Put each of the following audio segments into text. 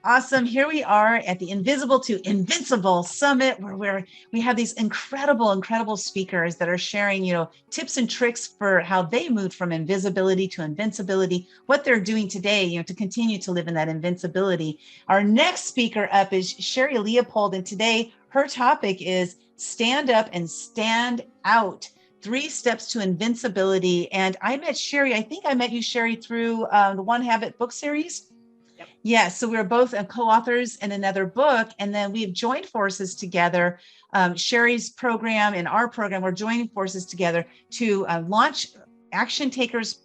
Awesome. Here we are at the Invisible to Invincible Summit, where we have these incredible speakers that are sharing, tips and tricks for how they moved from invisibility to invincibility, what they're doing today, to continue to live in that invincibility. Our next speaker up is Sherri Leopold, and today her topic is Stand Up and Stand Out. 3 steps to invincibility. And I met Sherri, I think I met you, Sherri, through the One Habit book series. Yep. Yes, so we were both co-authors in another book, and then we've joined forces together. Sherri's program and our program, we're joining forces together to launch Action Takers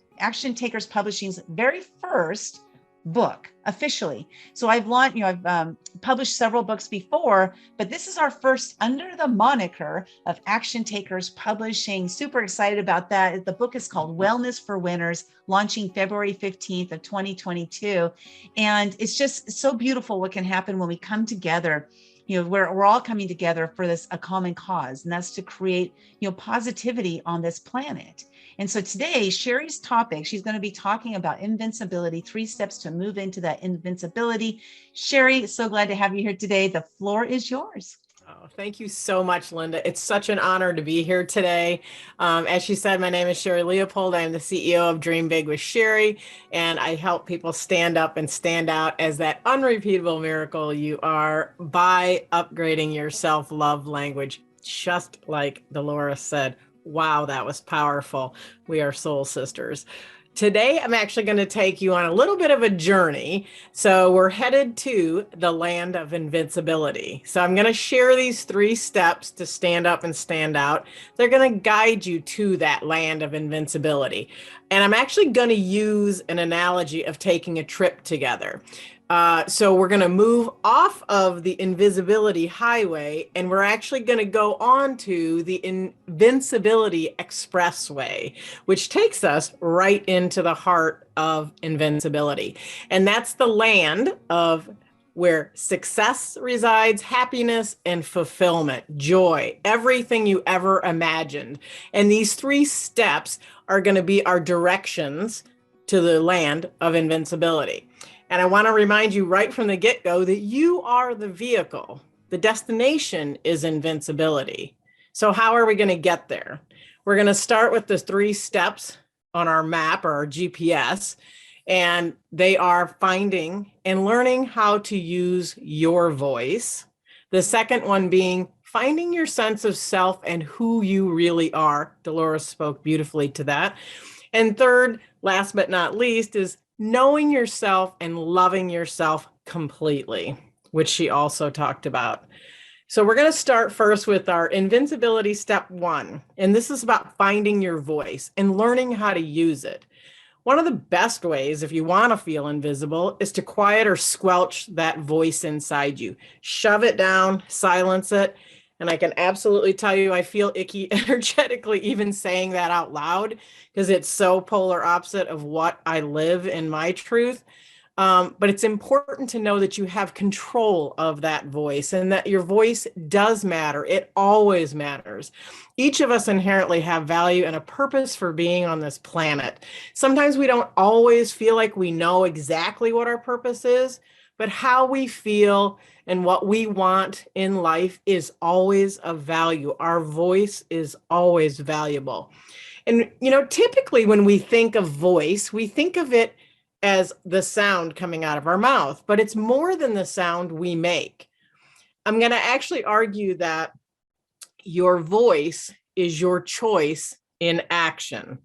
Publishing's very first book officially. So I've launched, I've published several books before, but this is our first under the moniker of Action Takers Publishing. Super excited about that. The book is called Wellness for Winners, launching February 15th of 2022. And it's just so beautiful what can happen when we come together. We're all coming together for a common cause, and that's to create, positivity on this planet. And so today, Sherri's topic, she's going to be talking about invincibility, 3 steps to move into that invincibility. Sherri, so glad to have you here today. The floor is yours. Oh, thank you so much, Linda. It's such an honor to be here today. As she said, my name is Sherri Leopold. I'm the CEO of Dream Big with Sherri, and I help people stand up and stand out as that unrepeatable miracle you are by upgrading your self-love language, just like Dolores said. Wow, that was powerful. We are soul sisters. Today, I'm actually going to take you on a little bit of a journey. So we're headed to the land of invincibility. So I'm going to share these 3 steps to stand up and stand out. They're going to guide you to that land of invincibility. And I'm actually going to use an analogy of taking a trip together. So we're going to move off of the invisibility highway, and we're actually going to go on to the Invincibility Expressway, which takes us right into the heart of invincibility. And that's the land of where success resides, happiness and fulfillment, joy, everything you ever imagined. And these 3 steps are going to be our directions to the land of invincibility. And I want to remind you right from the get-go that you are the vehicle. The destination is invincibility. So how are we going to get there? We're going to start with the 3 steps on our map or our GPS, and they are finding and learning how to use your voice. The second one being finding your sense of self and who you really are. Dolores spoke beautifully to that. And third, last but not least, is knowing yourself and loving yourself completely, which she also talked about. So we're going to start first with our Invincibility Step One. And this is about finding your voice and learning how to use it. One of the best ways, if you want to feel invisible, is to quiet or squelch that voice inside you. Shove it down, silence it. And I can absolutely tell you, I feel icky energetically even saying that out loud, because it's so polar opposite of what I live in my truth. But it's important to know that you have control of that voice and that your voice does matter. It always matters. Each of us inherently have value and a purpose for being on this planet. Sometimes we don't always feel like we know exactly what our purpose is, but how we feel and what we want in life is always of value. Our voice is always valuable. And, typically when we think of voice, we think of it as the sound coming out of our mouth, but it's more than the sound we make. I'm going to actually argue that your voice is your choice in action.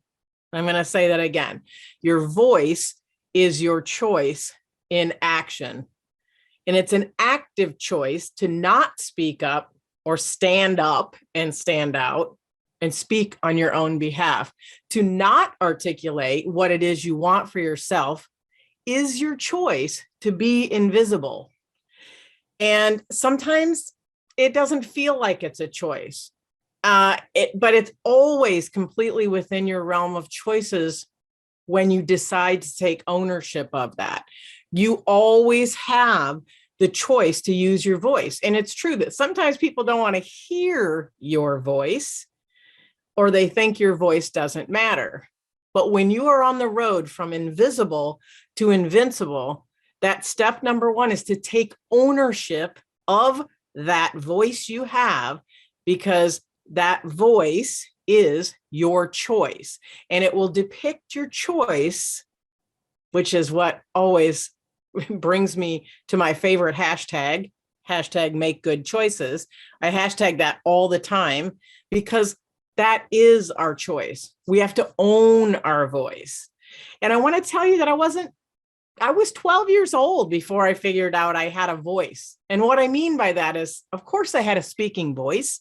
I'm going to say that again. Your voice is your choice in action. And it's an active choice to not speak up or stand up and stand out and speak on your own behalf. To not articulate what it is you want for yourself is your choice to be invisible. And sometimes it doesn't feel like it's a choice, but it's always completely within your realm of choices when you decide to take ownership of that. You always have the choice to use your voice. And it's true that sometimes people don't want to hear your voice, or they think your voice doesn't matter. But when you are on the road from invisible to invincible, That step number one is to take ownership of that voice you have, because that voice is your choice, and it will depict your choice, which is what always brings me to my favorite hashtag make good choices. I hashtag that all the time because that is our choice. We have to own our voice. And I want to tell you that I was 12 years old before I figured out I had a voice. And what I mean by that is, of course, I had a speaking voice.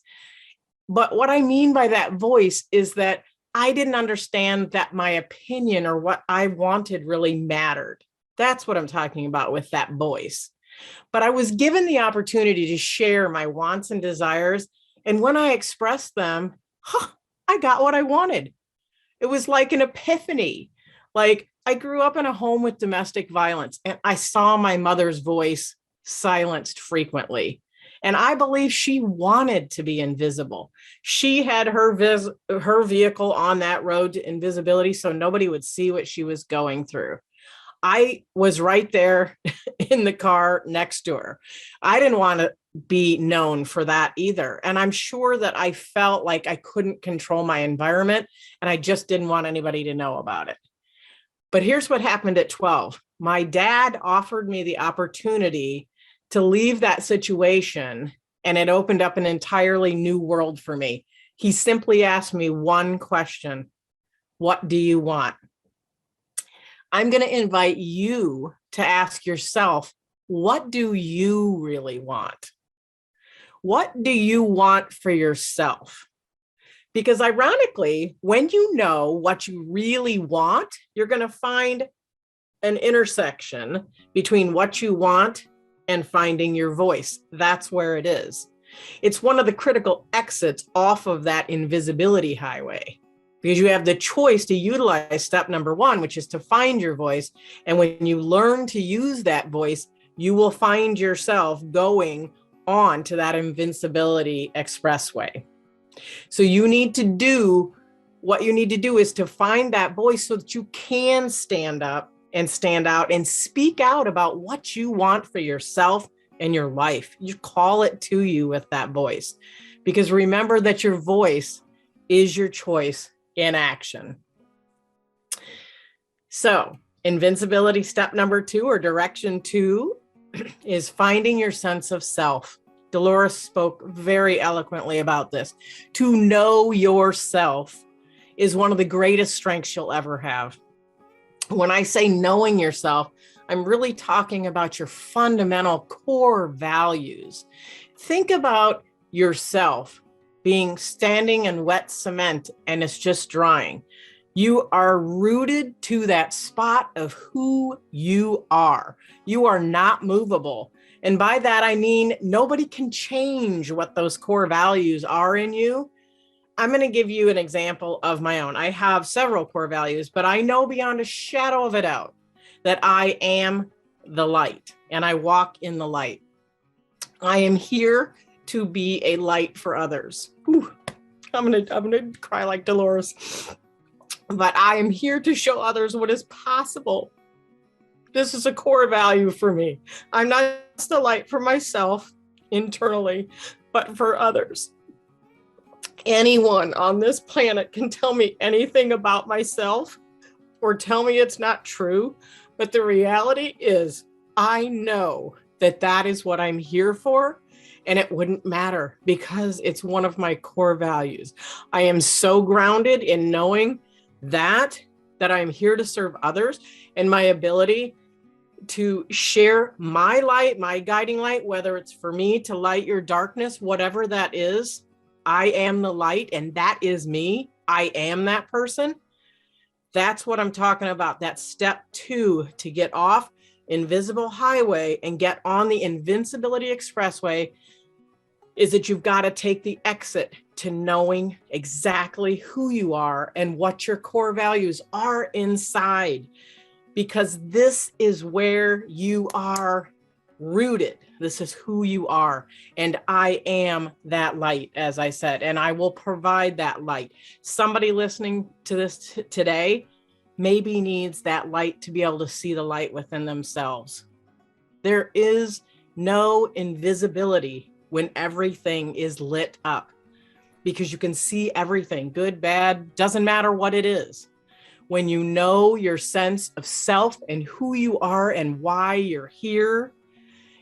But what I mean by that voice is that I didn't understand that my opinion or what I wanted really mattered. That's what I'm talking about with that voice. But I was given the opportunity to share my wants and desires. And when I expressed them, I got what I wanted. It was like an epiphany. Like, I grew up in a home with domestic violence, and I saw my mother's voice silenced frequently. And I believe she wanted to be invisible. She had her vehicle on that road to invisibility so nobody would see what she was going through. I was right there in the car next to her. I didn't want to be known for that either. And I'm sure that I felt like I couldn't control my environment, and I just didn't want anybody to know about it. But here's what happened at 12. My dad offered me the opportunity to leave that situation, and it opened up an entirely new world for me. He simply asked me one question: what do you want? I'm going to invite you to ask yourself, what do you really want? What do you want for yourself? Because ironically, when you know what you really want, you're going to find an intersection between what you want and finding your voice. That's where it is. It's one of the critical exits off of that invisibility highway, because you have the choice to utilize step number one, which is to find your voice. And when you learn to use that voice, you will find yourself going on to that invincibility expressway. So you need to do what you need to do is to find that voice so that you can stand up and stand out and speak out about what you want for yourself and your life. You call it to you with that voice, because remember that your voice is your choice in action. So invincibility step number two, or direction two, is finding your sense of self. Dolores spoke very eloquently about this. To know yourself is one of the greatest strengths you'll ever have. When I say knowing yourself, I'm really talking about your fundamental core values. Think about yourself being standing in wet cement and it's just drying. You are rooted to that spot of who you are. You are not movable. And by that, I mean, nobody can change what those core values are in you. I'm going to give you an example of my own. I have several core values, but I know beyond a shadow of a doubt that I am the light and I walk in the light. I am here to be a light for others. Whew. I'm gonna cry like Dolores. But I am here to show others what is possible. This is a core value for me. I'm not just a light for myself internally, but for others. Anyone on this planet can tell me anything about myself or tell me it's not true. But the reality is, I know that that is what I'm here for. And it wouldn't matter because it's one of my core values. I am so grounded in knowing that I'm here to serve others, and my ability to share my light, my guiding light, whether it's for me to light your darkness, whatever that is. I am the light, and that is me. I am that person. That's what I'm talking about. That's step two to get off invisible highway and get on the invincibility expressway, is that you've got to take the exit to knowing exactly who you are and what your core values are inside, because this is where you are rooted. This is who you are. And I am that light, as I said, and I will provide that light. Somebody listening to this today maybe needs that light to be able to see the light within themselves. There is no invisibility when everything is lit up, because you can see everything, good, bad, doesn't matter what it is. When you know your sense of self and who you are and why you're here,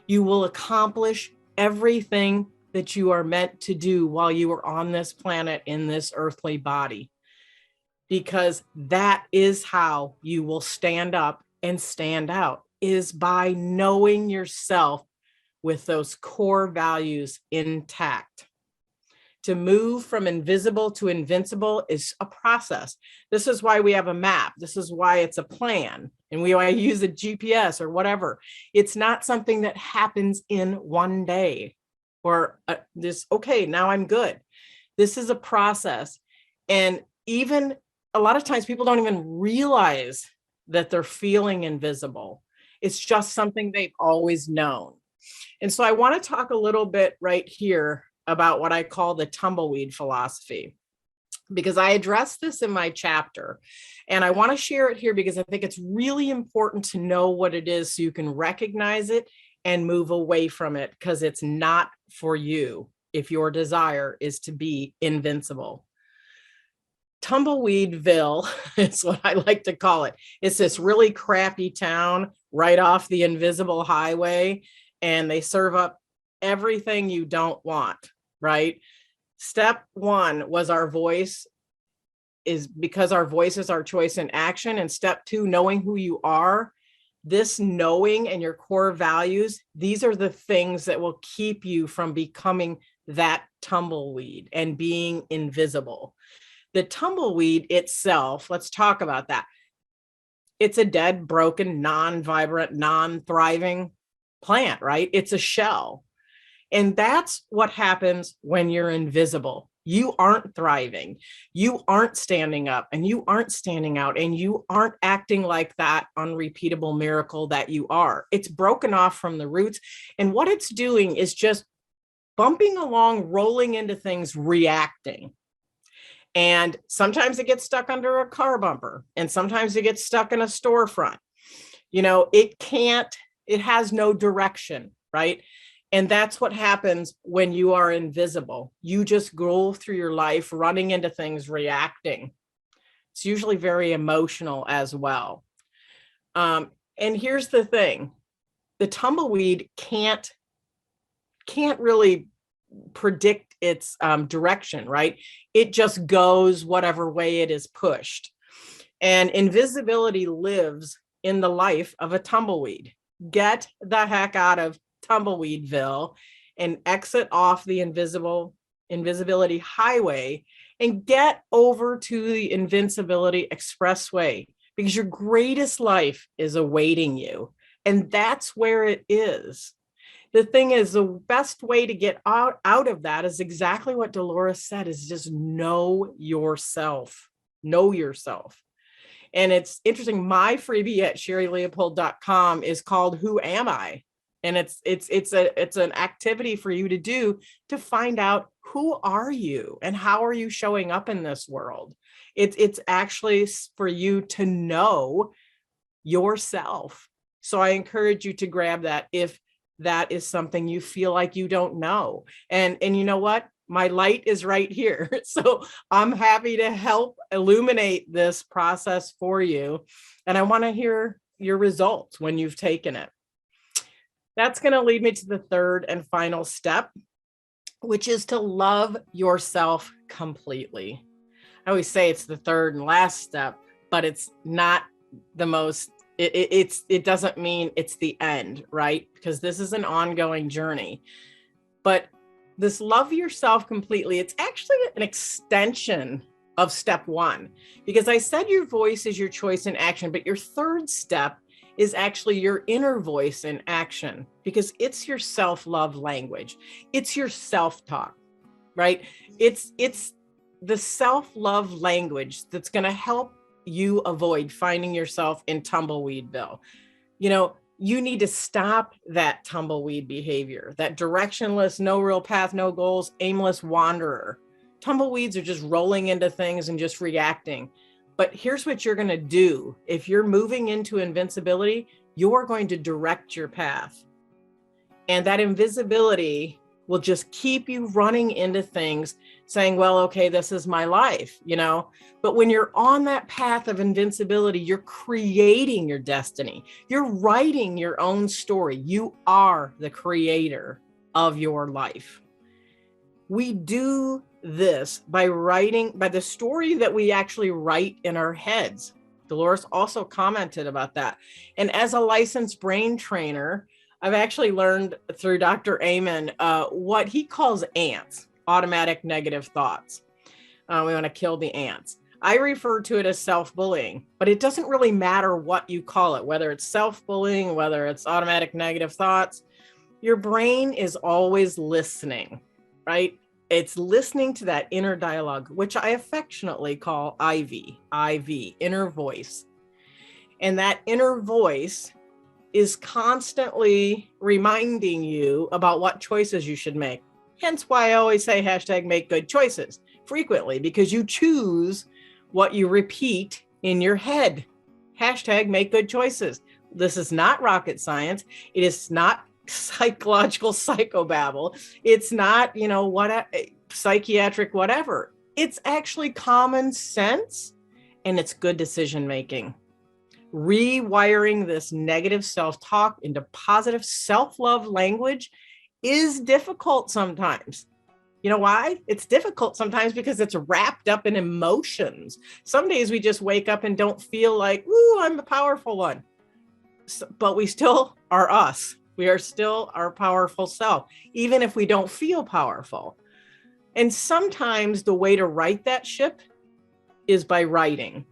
you will accomplish everything that you are meant to do while you are on this planet in this earthly body. Because that is how you will stand up and stand out, is by knowing yourself with those core values intact. To move from invisible to invincible is a process. This is why we have a map. This is why it's a plan. And we use a GPS or whatever. It's not something that happens in one day or okay, now I'm good. This is a process. And even a lot of times people don't even realize that they're feeling invisible. It's just something they've always known. And so I want to talk a little bit right here about what I call the Tumbleweed Philosophy, because I address this in my chapter, and I want to share it here because I think it's really important to know what it is so you can recognize it and move away from it, because it's not for you if your desire is to be invincible. Tumbleweedville is what I like to call it. It's this really crappy town right off the invisible highway, and they serve up everything you don't want, right? Step one was our voice, is because our voice is our choice in action. And step two, knowing who you are. This knowing and your core values, these are the things that will keep you from becoming that tumbleweed and being invisible. The tumbleweed itself, let's talk about that. It's a dead, broken, non-vibrant, non-thriving plant, right? It's a shell. And that's what happens when you're invisible. You aren't thriving. You aren't standing up, and you aren't standing out, and you aren't acting like that unrepeatable miracle that you are. It's broken off from the roots. And what it's doing is just bumping along, rolling into things, reacting. And sometimes it gets stuck under a car bumper, and sometimes it gets stuck in a storefront. It has no direction, right? And that's what happens when you are invisible. You just go through your life running into things, reacting. It's usually very emotional as well. And here's the thing. The tumbleweed can't really predict its direction, right? It just goes whatever way it is pushed. And invisibility lives in the life of a tumbleweed. Get the heck out of Tumbleweedville and exit off the invisibility highway and get over to the Invincibility Expressway, because your greatest life is awaiting you. And that's where it is. The thing is, the best way to get out of that is exactly what Dolores said, is just know yourself. Know yourself. And it's interesting. My freebie at sherrileopold.com is called Who Am I? And it's an activity for you to do to find out, who are you and how are you showing up in this world? It's actually for you to know yourself. So I encourage you to grab that if that is something you feel like you don't know. And you know what? My light is right here. So I'm happy to help illuminate this process for you. And I want to hear your results when you've taken it. That's going to lead me to the third and final step, which is to love yourself completely. I always say it's the third and last step, but it's not the most, it doesn't mean it's the end, right? Because this is an ongoing journey. But this love yourself completely, it's actually an extension of step one, because I said your voice is your choice in action, but your third step is actually your inner voice in action, because it's your self-love language. It's your self-talk, right? It's the self-love language that's going to help you avoid finding yourself in Tumbleweedville. You need to stop that tumbleweed behavior, that directionless, no real path, no goals, aimless wanderer. Tumbleweeds are just rolling into things and just reacting. But here's what you're going to do. If you're moving into invincibility, you're going to direct your path. And that invisibility will just keep you running into things saying, well, okay, this is my life, you know. But when you're on that path of invincibility, you're creating your destiny. You're writing your own story. You are the creator of your life. We do this by the story that we actually write in our heads. Dolores also commented about that. And as a licensed brain trainer, I've actually learned through Dr. Amen what he calls ants, automatic negative thoughts. We want to kill the ants. I refer to it as self-bullying, but it doesn't really matter what you call it, whether it's self-bullying, whether it's automatic negative thoughts. Your brain is always listening, right? It's listening to that inner dialogue, which I affectionately call IV, inner voice. And that inner voice is constantly reminding you about what choices you should make. Hence why I always say hashtag make good choices frequently, because you choose what you repeat in your head. Hashtag make good choices. This is not rocket science. It is not psychological psychobabble. It's not, you know, what psychiatric whatever. It's actually common sense, and it's good decision making. Rewiring this negative self-talk into positive self-love language is difficult sometimes. You know why? It's difficult sometimes because it's wrapped up in emotions. Some days we just wake up and don't feel like, ooh, I'm the powerful one. But we still are us. We are still our powerful self, even if we don't feel powerful. And sometimes the way to right that ship is by writing.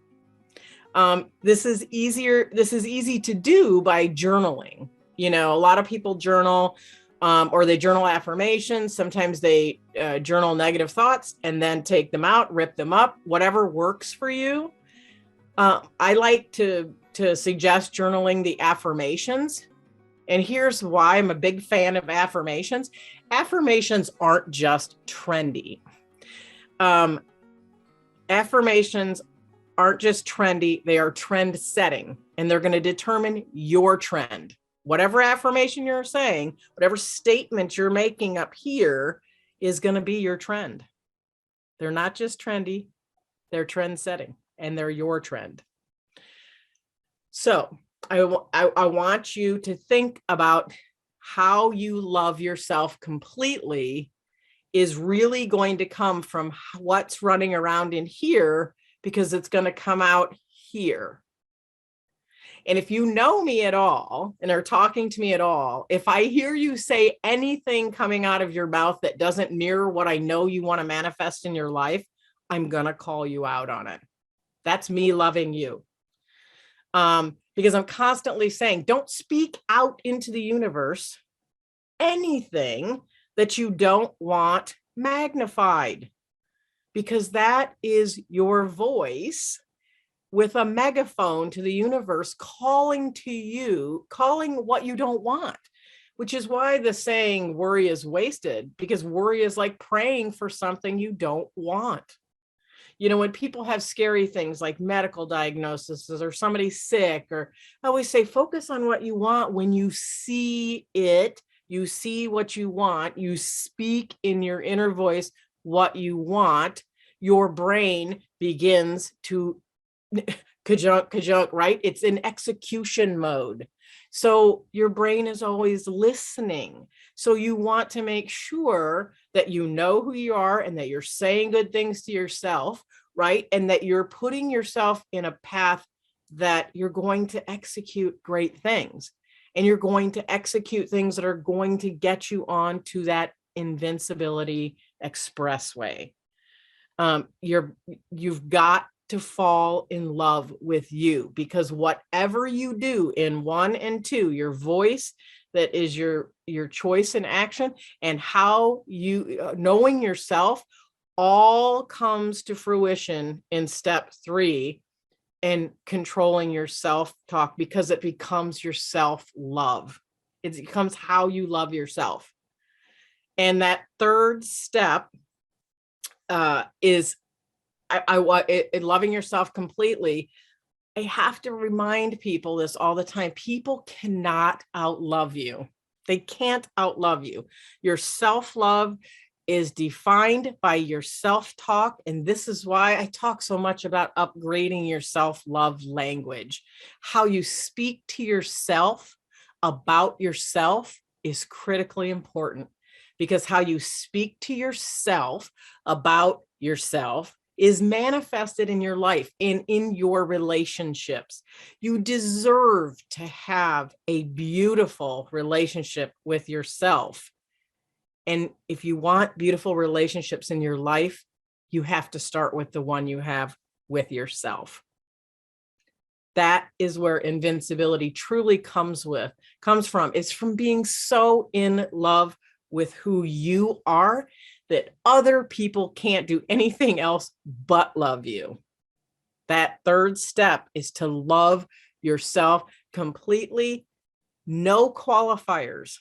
This is easy to do by journaling. You know, a lot of people journal, or they journal affirmations. Sometimes they journal negative thoughts and then take them out, rip them up, whatever works for you. I like to suggest journaling the affirmations. And here's why I'm a big fan of affirmations. Affirmations aren't just trendy. Affirmations aren't just trendy, they are trend setting, and they're going to determine your trend. Whatever affirmation you're saying, whatever statement you're making up here is going to be your trend. They're not just trendy, they're trend setting, and they're your trend. So I want you to think about how you love yourself completely is really going to come from what's running around in here, because it's going to come out here. And if you know me at all and are talking to me at all, if I hear you say anything coming out of your mouth that doesn't mirror what I know you want to manifest in your life, I'm going to call you out on it. That's me loving you. Because I'm constantly saying, don't speak out into the universe anything that you don't want magnified, because that is your voice with a megaphone to the universe calling to you, calling what you don't want, which is why the saying worry is wasted, because worry is like praying for something you don't want. You know, when people have scary things like medical diagnoses or somebody's sick, or I always say, focus on what you want. When you see it, you see what you want, you speak in your inner voice what you want, your brain begins to kajunk, right? It's in execution mode. So your brain is always listening. So you want to make sure that you know who you are and that you're saying good things to yourself, right? And that you're putting yourself in a path that you're going to execute great things. And you're going to execute things that are going to get you on to that invincibility expressway. You've got to fall in love with you, because whatever you do in 1 and 2, your voice, that is your choice and action, and how you knowing yourself, all comes to fruition in step 3, and controlling your self-talk, because it becomes your self-love. It becomes how you love yourself. And that third step is loving yourself completely. I have to remind people this all the time. People cannot outlove you. They can't outlove you. Your self-love is defined by your self-talk. And this is why I talk so much about upgrading your self-love language. How you speak to yourself about yourself is critically important, because how you speak to yourself about yourself is manifested in your life and in your relationships. You deserve to have a beautiful relationship with yourself. And if you want beautiful relationships in your life, you have to start with the one you have with yourself. That is where invincibility truly comes from. It's from being so in love with who you are that other people can't do anything else but love you. That third step is to love yourself completely, no qualifiers.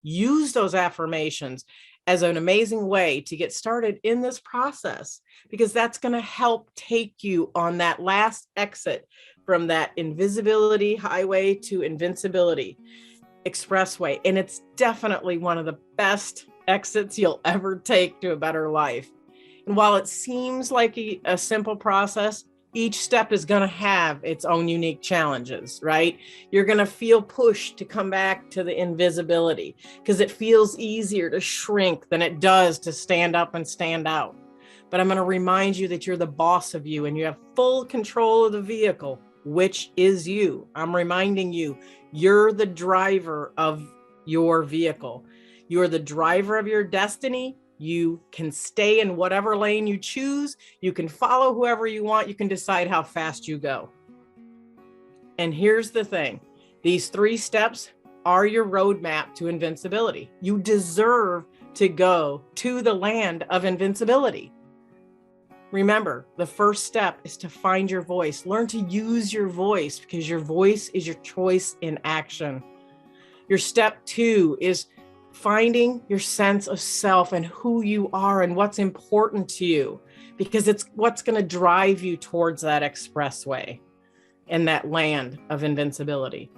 Use those affirmations as an amazing way to get started in this process, because that's going to help take you on that last exit from that invisibility highway to invincibility expressway. And it's definitely one of the best exits you'll ever take to a better life. And while it seems like a simple process, each step is going to have its own unique challenges, right? You're going to feel pushed to come back to the invisibility because it feels easier to shrink than it does to stand up and stand out. But I'm going to remind you that you're the boss of you and you have full control of the vehicle, which is you. I'm reminding you, you're the driver of your vehicle. You're the driver of your destiny. You can stay in whatever lane you choose. You can follow whoever you want. You can decide how fast you go. And here's the thing. These 3 steps are your roadmap to invincibility. You deserve to go to the land of invincibility. Remember, the first step is to find your voice. Learn to use your voice, because your voice is your choice in action. Your step 2 is finding your sense of self and who you are and what's important to you, because it's what's going to drive you towards that expressway and that land of invincibility.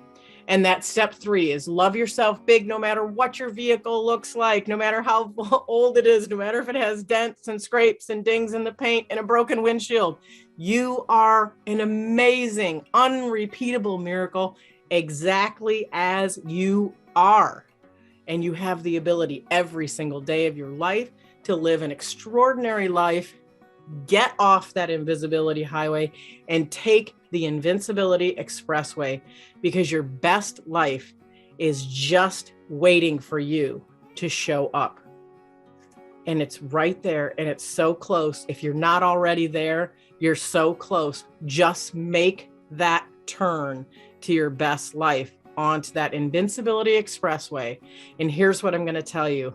And that step 3 is love yourself big, no matter what your vehicle looks like, no matter how old it is, no matter if it has dents and scrapes and dings in the paint and a broken windshield. You are an amazing, unrepeatable miracle exactly as you are. And you have the ability every single day of your life to live an extraordinary life, get off that invisibility highway, and take the invincibility expressway, because your best life is just waiting for you to show up. And it's right there, and it's so close. If you're not already there, you're so close. Just make that turn to your best life, onto that invincibility expressway. And here's what I'm going to tell you.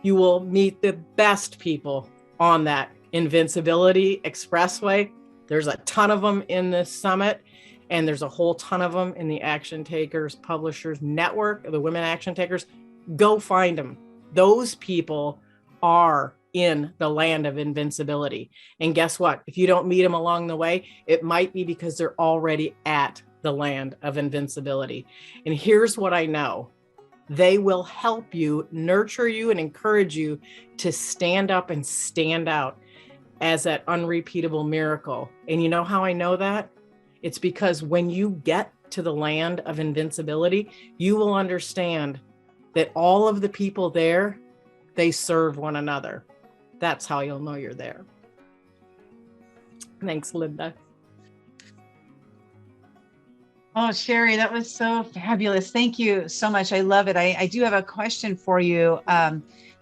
You will meet the best people on that invincibility expressway. There's a ton of them in this summit, and there's a whole ton of them in the Action Takers Publishers Network, the Women Action Takers. Go find them. Those people are in the land of invincibility. And guess what? If you don't meet them along the way, it might be because they're already at the land of invincibility. And here's what I know. They will help you, nurture you, and encourage you to stand up and stand out as that unrepeatable miracle. And you know how I know that? It's because when you get to the land of invincibility, you will understand that all of the people there, they serve one another. That's how you'll know you're there. Thanks, Linda. Oh, Sherri, that was so fabulous. Thank you so much. I love it. I do have a question for you.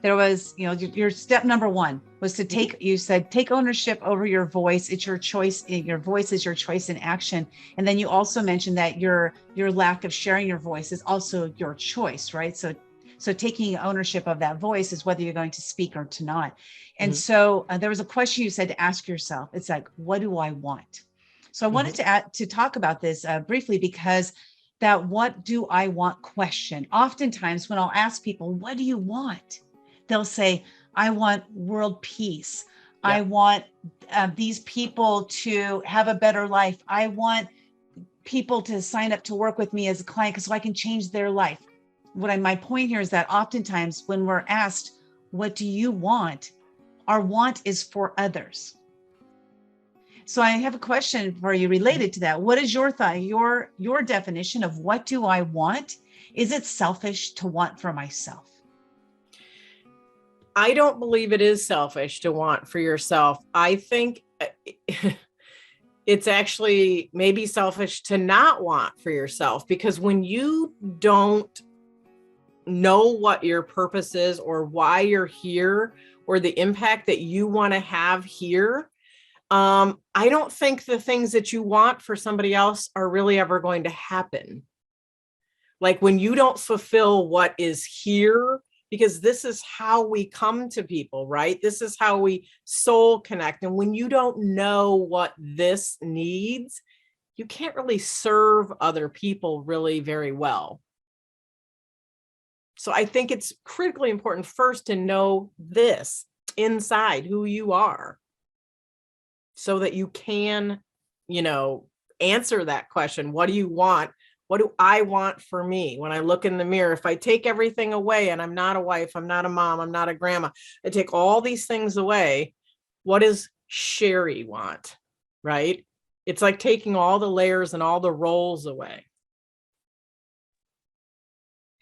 There was, your step number 1 was to take ownership over your voice. It's your choice. Your voice is your choice in action. And then you also mentioned that your lack of sharing your voice is also your choice, right? So taking ownership of that voice is whether you're going to speak or to not. And so there was a question you said to ask yourself. It's like, what do I want? So I wanted to talk about this briefly, because that what do I want question, oftentimes when I'll ask people, what do you want? They'll say, I want world peace. Yep. I want these people to have a better life. I want people to sign up to work with me as a client so I can change their life. my point here is that oftentimes when we're asked, what do you want? Our want is for others. So I have a question for you related to that. What is your thought, your definition of what do I want? Is it selfish to want for myself? I don't believe it is selfish to want for yourself. I think it's actually maybe selfish to not want for yourself, because when you don't know what your purpose is or why you're here or the impact that you want to have here, I don't think the things that you want for somebody else are really ever going to happen. Like when you don't fulfill what is here, because this is how we come to people, right? This is how we soul connect. And when you don't know what this needs, you can't really serve other people really very well. So I think it's critically important first to know this inside who you are, so that you can, answer that question. What do you want? What do I want for me? When I look in the mirror, if I take everything away and I'm not a wife, I'm not a mom, I'm not a grandma, I take all these things away, what does Sherri want, right? It's like taking all the layers and all the roles away.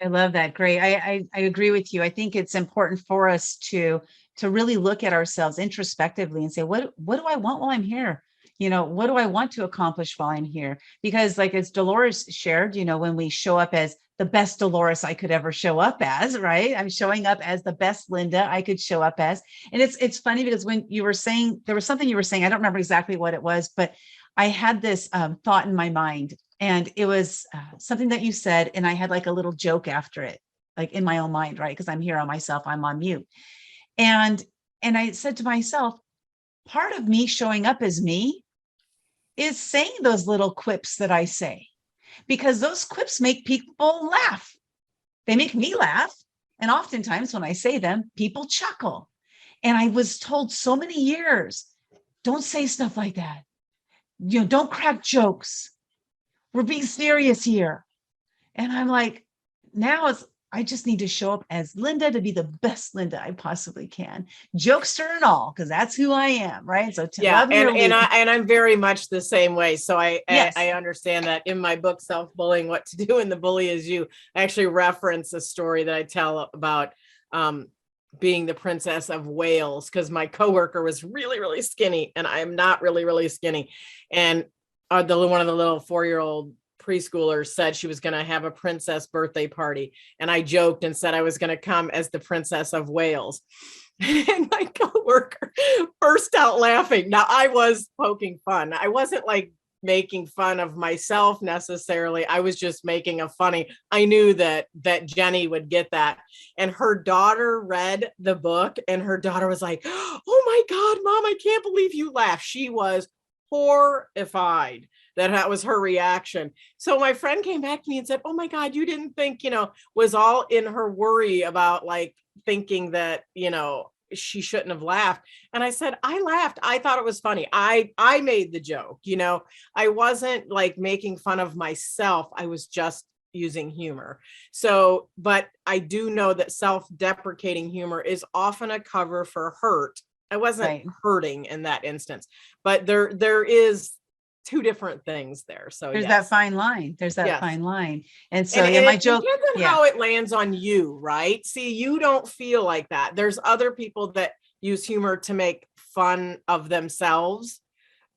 I love that. Great. I agree with you. I think it's important for us to really look at ourselves introspectively and say, what do I want while I'm here? What do I want to accomplish while I'm here? Because like as Dolores shared, when we show up as the best Dolores I could ever show up as, right? I'm showing up as the best Linda I could show up as. And it's funny because when you were saying, there was something you were saying, I don't remember exactly what it was, but I had this thought in my mind, and it was something that you said, and I had like a little joke after it, like in my own mind, right? Because I'm here on myself, I'm on mute. And I said to myself, part of me showing up as me is saying those little quips that I say, because those quips make people laugh. They make me laugh. And oftentimes when I say them, people chuckle. And I was told so many years, don't say stuff like that. Don't crack jokes. We're being serious here. And I'm like, I just need to show up as Linda to be the best Linda I possibly can. Jokester and all, because that's who I am, right? So yeah, love me or leave. I'm very much the same way. So Yes. I understand that. In my book, Self-Bullying, What to Do When the Bully Is You, I actually reference a story that I tell about being the princess of Wales, because my coworker was really, really skinny, and I am not really, really skinny. And one of the little 4-year-old preschoolers said she was going to have a princess birthday party. And I joked and said I was going to come as the princess of Wales. And my coworker burst out laughing. Now I was poking fun. I wasn't like making fun of myself necessarily. I was just making a funny. I knew that Jenny would get that. And her daughter read the book, and her daughter was like, "Oh my God, Mom, I can't believe you laughed." She was horrified that was her reaction. So my friend came back to me and said, "Oh my God, you didn't think, was all in her worry about like thinking that, she shouldn't have laughed." And I said, "I laughed. I thought it was funny. I made the joke, I wasn't like making fun of myself. I was just using humor." So, but I do know that self-deprecating humor is often a cover for hurt. I wasn't hurting in that instance, but there is two different things there. So there's that fine line. There's that fine line. And so and my it joke depends on how it lands on you, right? See, you don't feel like that. There's other people that use humor to make fun of themselves.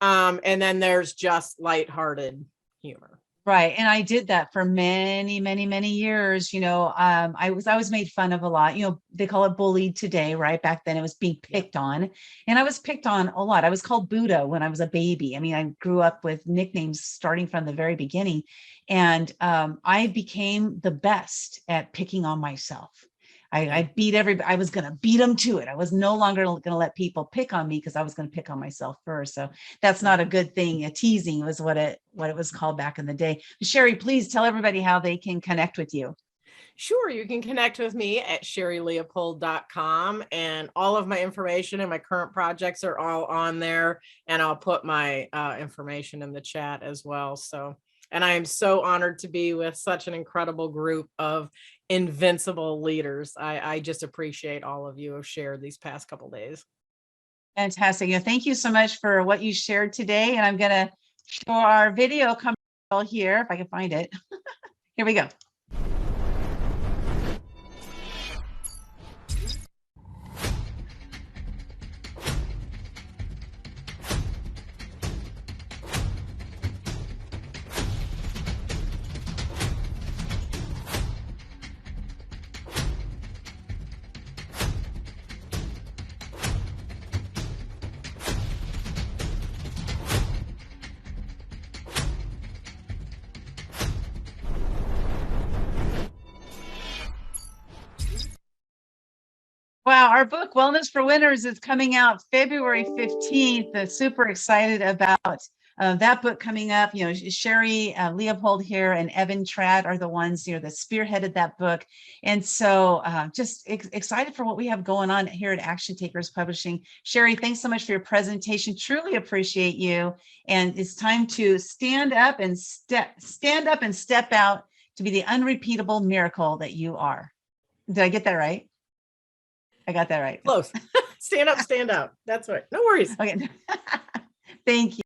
And then there's just lighthearted humor. Right. And I did that for many, many, many years. I was made fun of a lot. They call it bullied today, right? Back then it was being picked on. And I was picked on a lot. I was called Buddha when I was a baby. I mean, I grew up with nicknames starting from the very beginning. And I became the best at picking on myself. I beat everybody. I was going to beat them to it. I was no longer going to let people pick on me, because I was going to pick on myself first. So that's not a good thing. A teasing was what it was called back in the day. Sherri, please tell everybody how they can connect with you. Sure. You can connect with me at sherrileopold.com, and all of my information and my current projects are all on there. And I'll put my information in the chat as well. So And I am so honored to be with such an incredible group of invincible leaders. I just appreciate all of you have shared these past couple days. Fantastic. Thank you so much for what you shared today. And I'm going to show our video coming here, if I can find it. Here we go. Wow, our book, Wellness for Winners, is coming out February 15th. Super excited about that book coming up. Sherri, Leopold here, and Evan Trad are the ones that spearheaded that book. And so just excited for what we have going on here at Action Takers Publishing. Sherri, thanks so much for your presentation. Truly appreciate you. And it's time to stand up and step out to be the unrepeatable miracle that you are. Did I get that right? I got that right. Close. Stand up, stand out. That's right. No worries. Okay. Thank you.